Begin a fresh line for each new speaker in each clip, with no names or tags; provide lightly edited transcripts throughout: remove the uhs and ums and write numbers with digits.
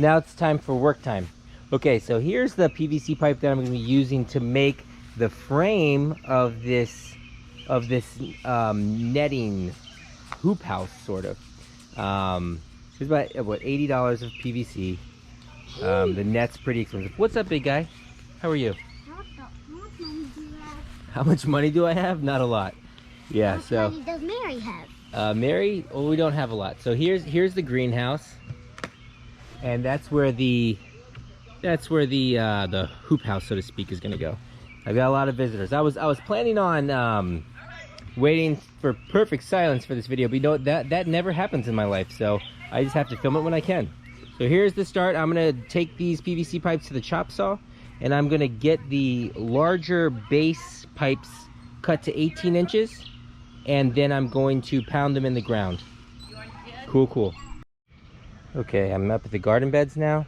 now it's time for work time. Okay, so here's the PVC pipe that I'm going to be using to make the frame of this netting hoop house, sort of. It's about what, $80 of PVC. The net's pretty expensive. What's up, big guy? How are you? How much money do I have? Not a lot. Yeah.
How much money does Mary have?
Mary, well, we don't have a lot. So here's the greenhouse, and that's where the hoop house, so to speak, is gonna go. I've got a lot of visitors. I was planning on waiting for perfect silence for this video, but you know that never happens in my life, so I just have to film it when I can. So here's the start. I'm gonna take these PVC pipes to the chop saw, and I'm gonna get the larger base pipes cut to 18 inches, and then I'm going to pound them in the ground. Cool. Okay, I'm up at the garden beds now.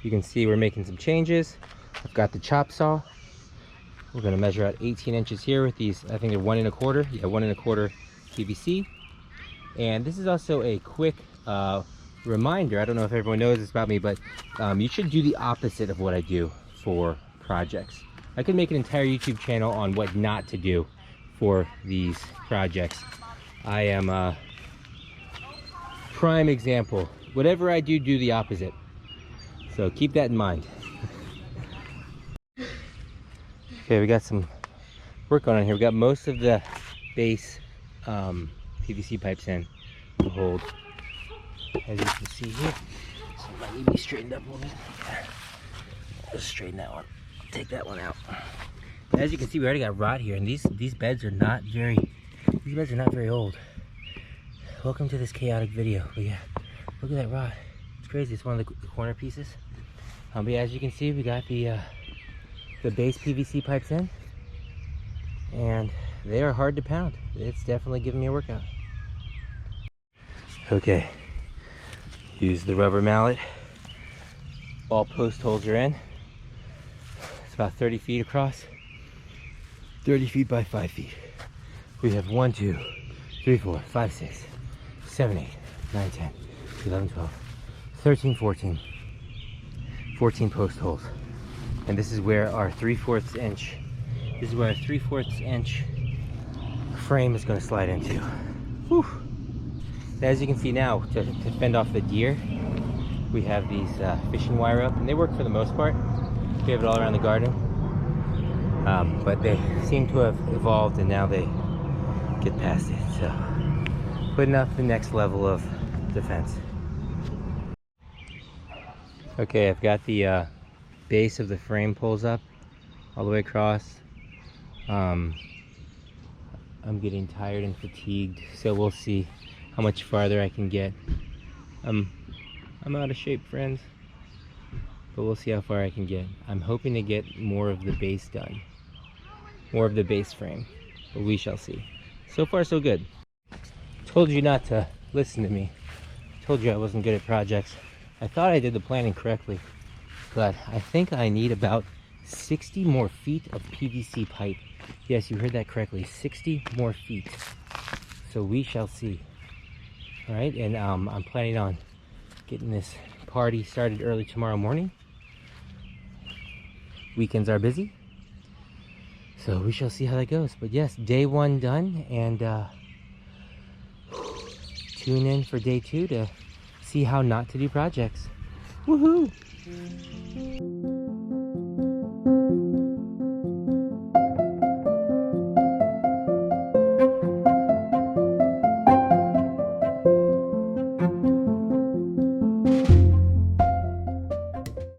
You can see we're making some changes. I've got the chop saw. We're gonna measure out 18 inches here with these, I think they're 1 1/4. Yeah, 1 1/4 PVC. And this is also a quick reminder. I don't know if everyone knows this about me, but you should do the opposite of what I do for projects. I could make an entire YouTube channel on what not to do for these projects. I am a prime example. Whatever I do, do the opposite. So keep that in mind. Okay, we got some work going on here. We got most of the base PVC pipes in to hold, as you can see here. So it might need to be straightened up a little bit. Just straighten that one. Take that one out. As you can see, we already got rot here, and these beds are not very old. Welcome to this chaotic video. But yeah, look at that rot. It's crazy. It's one of the corner pieces. But yeah, as you can see, we got the base PVC pipes in, and they are hard to pound. It's definitely giving me a workout. Okay, use the rubber mallet. All post holes are in. It's about 30 feet across, 30 feet by 5 feet. We have 1, 2, 3, 4, 5, 6, 7, 8, 9, 10, 11, 12, 13, 14 post holes. And this is where our 3/4 inch, frame is going to slide into. Whew. As you can see now, to fend off the deer, we have these fishing wire up, and they work for the most part. We have it all around the garden, but they seem to have evolved, and now they get past it. So putting up the next level of defense. Okay, I've got the base of the frame pulls up all the way across. I'm getting tired and fatigued, so we'll see how much farther I can get. I'm out of shape, friends, but we'll see how far I can get. I'm hoping to get more of the base done, more of the base frame, but we shall see. So far so good. Told you not to listen to me. Told you I wasn't good at projects. I thought I did the planning correctly, but I think I need about 60 more feet of PVC pipe. Yes, you heard that correctly, 60 more feet. So we shall see. All right, and I'm planning on getting this party started early tomorrow morning. Weekends are busy, so we shall see how that goes. But yes, day 1 done, and tune in for day 2 to see how not to do projects. Woohoo!